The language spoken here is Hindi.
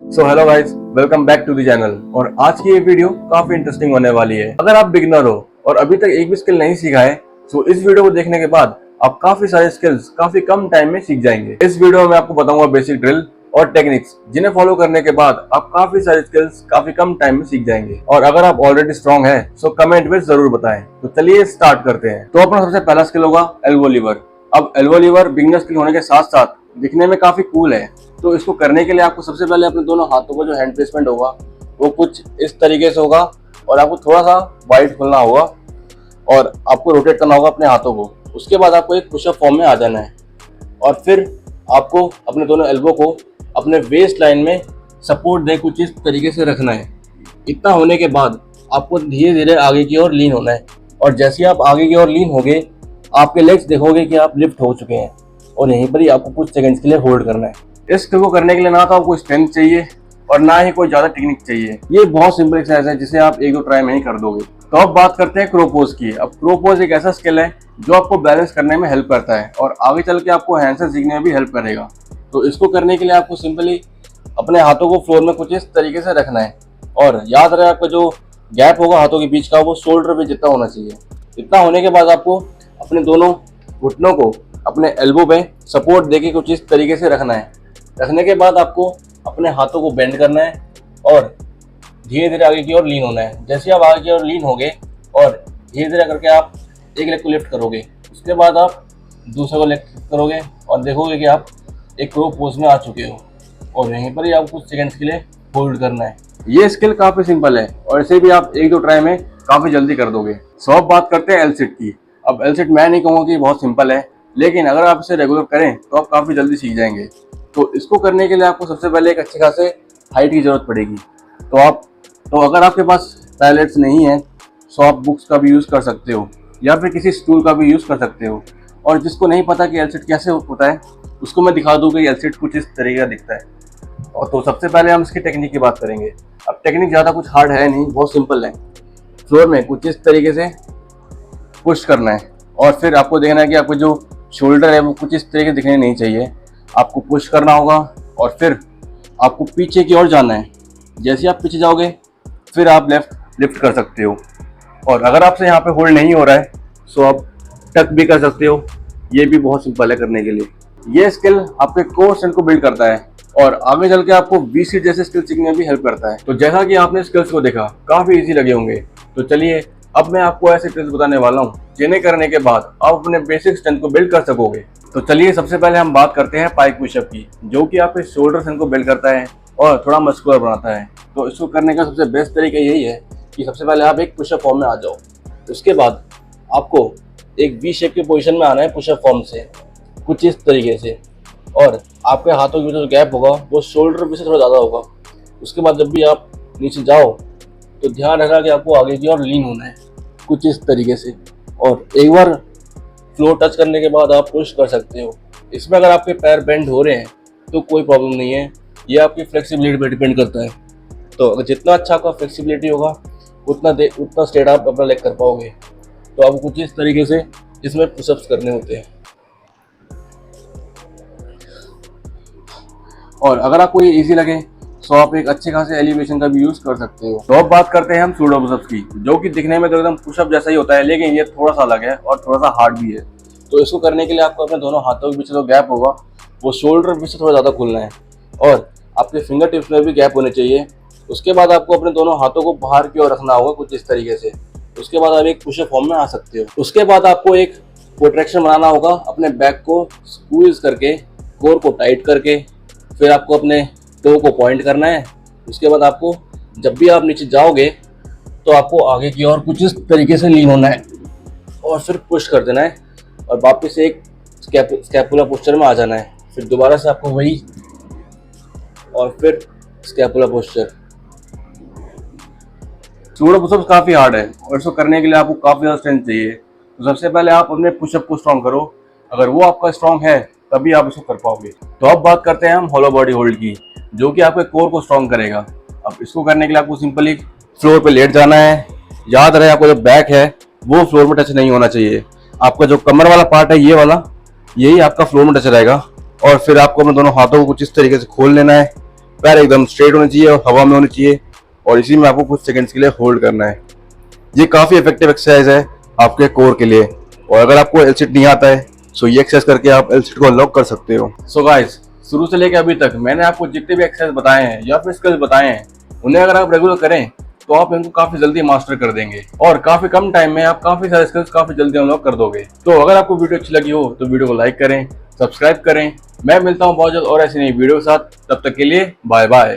So hello guys, welcome back to the channel. और आज की ये वीडियो काफी इंटरेस्टिंग होने वाली है। अगर आप बिगिनर हो और अभी तक एक भी स्किल नहीं सीखा है तो इस वीडियो को देखने के बाद आप काफी सारे स्किल्स काफी कम टाइम में सीख जाएंगे। इस वीडियो में आपको बताऊंगा बेसिक ड्रिल और टेक्निक्स, जिन्हें फॉलो करने के बाद आप काफी सारे स्किल्स काफी कम टाइम में सीख जाएंगे। और अगर आप ऑलरेडी स्ट्रॉन्ग है तो कमेंट में जरूर बताएं। तो चलिए स्टार्ट करते हैं। तो अपना सबसे पहला स्किल होगा एल्बो लीवर। अब एल्बो लीवर बिगिनर स्किल होने के साथ साथ दिखने में काफी कूल है। तो इसको करने के लिए आपको सबसे पहले अपने दोनों हाथों का जो हैंड प्लेसमेंट होगा वो कुछ इस तरीके से होगा और आपको थोड़ा सा वाइड खोलना होगा और आपको रोटेट करना होगा अपने हाथों को। उसके बाद आपको एक पुशअप फॉर्म में आ जाना है और फिर आपको अपने दोनों एल्बो को अपने वेस्ट लाइन में सपोर्ट दे कुछ इस तरीके से रखना है। इतना होने के बाद आपको धीरे धीरे आगे की ओर लीन होना है और जैसे आप आगे की ओर लीन होगे आपके लेग्स देखोगे कि आप लिफ्ट हो चुके हैं और यहीं पर ही आपको कुछ सेकंड्स के लिए होल्ड करना है। इस स्किल को करने के लिए ना तो आपको स्ट्रेंथ चाहिए और ना ही कोई ज्यादा टेक्निक चाहिए। ये बहुत सिंपल एक्सरसाइज है जिसे आप एक दो ट्राई में ही कर दोगे। तो अब बात करते हैं क्रो पोज की। अब क्रो पोज एक ऐसा स्किल है जो आपको बैलेंस करने में हेल्प करता है और आगे चल के आपको हैंडसेट सीखने में भी हेल्प करेगा। तो इसको करने के लिए आपको सिंपली अपने हाथों को फ्लोर में कुछ इस तरीके से रखना है और याद रहे आपका जो गैप होगा हाथों के बीच का वो शोल्डर पे जितना होना चाहिए। इतना होने के बाद आपको अपने दोनों घुटनों को अपने एल्बो पे सपोर्ट देके कुछ इस तरीके से रखना है। रखने के बाद आपको अपने हाथों को बेंड करना है और धीरे धीरे आगे की ओर लीन होना है। जैसे आप आगे की ओर लीन होगे और धीरे धीरे करके आप एक लेग को लिफ्ट करोगे, उसके बाद आप दूसरे को लिफ्ट करोगे और देखोगे कि आप एक क्रो पोज में आ चुके हो और यहीं पर ही आपको कुछ सेकंड्स के लिए होल्ड करना है। ये स्किल काफी सिंपल है और इसे भी आप एक दो ट्राई में काफी जल्दी कर दोगे। सो अब बात करते हैं एल सिट की। अब एल सिट मैं नहीं कहूँगा कि बहुत सिंपल है, लेकिन अगर आप इसे रेगुलर करें तो आप काफी जल्दी सीख जाएंगे। तो इसको करने के लिए आपको सबसे पहले एक अच्छे खासे हाइट की जरूरत पड़ेगी। तो अगर आपके पास टॉयलेट्स नहीं है तो आप बुक्स का भी यूज़ कर सकते हो या फिर किसी स्टूल का भी यूज़ कर सकते हो। और जिसको नहीं पता कि एल सिट कैसे होता है उसको मैं दिखा दूँ कि एल सिट कुछ इस तरीके का दिखता है। और तो सबसे पहले हम इसकी टेक्निक की बात करेंगे। अब टेक्निक ज़्यादा कुछ हार्ड है नहीं, बहुत सिंपल है। फ्लोर में कुछ इस तरीके से पुश करना है और फिर आपको देखना है कि आपको जो शोल्डर है वो कुछ इस तरीके दिखने नहीं चाहिए। आपको पुश करना होगा और फिर आपको पीछे की ओर जाना है। जैसे आप पीछे जाओगे फिर आप लिफ्ट कर सकते हो। और अगर आपसे यहाँ पे होल्ड नहीं हो रहा है तो आप टक भी कर सकते हो। ये भी बहुत सिंपल है करने के लिए। ये स्किल आपके कोर स्ट्रेंथ को बिल्ड करता है और आगे चल के आपको वी सीट जैसे स्किल सीखने में भी हेल्प करता है। तो जैसा कि आपने स्किल्स को देखा काफी इजी लगे होंगे। तो चलिए अब मैं आपको ऐसे स्किल्स बताने वाला हूँ जिन्हें करने के बाद आप अपने बेसिक स्ट्रेंथ को बिल्ड कर सकोगे। तो चलिए सबसे पहले हम बात करते हैं पाइक पुशअप की, जो कि आपके शोल्डर स्ट्रेंथ को बिल्ड करता है और थोड़ा मस्कुलर बनाता है। तो इसको करने का सबसे बेस्ट तरीका यही है कि सबसे पहले आप एक पुशअप फॉर्म में आ जाओ। उसके बाद आपको एक वी शेप की पोजीशन में आना है पुशअप फॉर्म से कुछ इस तरीके से और आपके हाथों के जो गैप होगा वो शोल्डर पे से थोड़ा ज़्यादा होगा। उसके बाद जब भी आप नीचे जाओ तो ध्यान रखना कि आपको आगे की ओर लीन होना है कुछ इस तरीके से और एक बार फ्लोर टच करने के बाद आप पुश कर सकते हो। इसमें अगर आपके पैर बेंड हो रहे हैं तो कोई प्रॉब्लम नहीं है, ये आपकी फ्लेक्सिबिलिटी पर डिपेंड करता है। तो अगर जितना अच्छा आपका फ्लेक्सिबिलिटी होगा उतना स्ट्रेट आप अपना लेग कर पाओगे। तो आपको कुछ इस तरीके से इसमें पुशअप्स करने होते हैं। और अगर आपको ये इजी लगे तो आप एक अच्छे खासे एलिवेशन का भी यूज कर सकते हो। तो अब बात करते हैं हम सूडो पुशअप्स की, जो कि दिखने में तो एकदम पुशअप जैसा ही होता है, लेकिन ये थोड़ा सा अलग है और थोड़ा सा हार्ड भी है। तो इसको करने के लिए आपको अपने दोनों हाथों के पीछे जो गैप होगा वो शोल्डर पीछे थोड़ा ज़्यादा खुलना है और आपके फिंगर टिप्स में भी गैप होने चाहिए। उसके बाद आपको अपने दोनों हाथों को बाहर की ओर रखना होगा कुछ इस तरीके से। उसके बाद आप एक पुशअप फॉर्म में आ सकते हो। उसके बाद आपको एक प्रोटेक्शन बनाना होगा अपने बैक को स्क्वीज करके, कोर को टाइट करके। फिर आपको अपने टो को पॉइंट करना है। उसके बाद आपको जब भी आप नीचे जाओगे तो आपको आगे की ओर कुछ इस तरीके से लीन होना है और फिर पुश कर देना है और वापस एक स्कैपुला पोस्चर में आ जाना है। फिर दोबारा से आपको वही और फिर स्कैपुला पोस्चर। सूडो पुशअप्स काफ़ी हार्ड है और इसको करने के लिए आपको काफ़ी ज़्यादा स्ट्रेंथ चाहिए। तो सबसे पहले आप अपने पुशअप को स्ट्रॉन्ग करो। अगर वो आपका स्ट्रॉन्ग है तभी आप इसको कर पाओगे। तो अब बात करते हैं हम हॉलो बॉडी होल्ड की, जो कि आपके कोर को स्ट्रॉन्ग करेगा। अब इसको करने के लिए आपको सिंपली फ्लोर पे लेट जाना है। याद रहे आपको जो बैक है वो फ्लोर में टच नहीं होना चाहिए। आपका जो कमर वाला पार्ट है ये वाला, यही आपका फ्लोर में टच रहेगा। और फिर आपको अपने दोनों हाथों को कुछ इस तरीके से खोल लेना है पैर एकदम स्ट्रेट होने चाहिए और हवा में होने चाहिए, और इसी में आपको कुछ सेकंड्स के लिए होल्ड करना है। ये काफी इफेक्टिव एक्सरसाइज है आपके कोर के लिए। और अगर आपको एल सिट नहीं आता है सो ये एक्सरसाइज करके आप एल सिट को अनलॉक कर सकते हो। सो गाइस, शुरू से लेकर अभी तक मैंने आपको जितने भी एक्सरसाइज बताए हैं या फिर स्किल्स बताए हैं, उन्हें अगर आप रेगुलर करें तो आप इनको काफी जल्दी मास्टर कर देंगे और काफी कम टाइम में आप काफी सारे स्किल्स काफी जल्दी अनलॉक कर दोगे। तो अगर आपको वीडियो अच्छी लगी हो तो वीडियो को लाइक करें, सब्सक्राइब करें। मैं मिलता हूँ बहुत जल्द और ऐसी नई वीडियो के साथ। तब तक के लिए बाय बाय।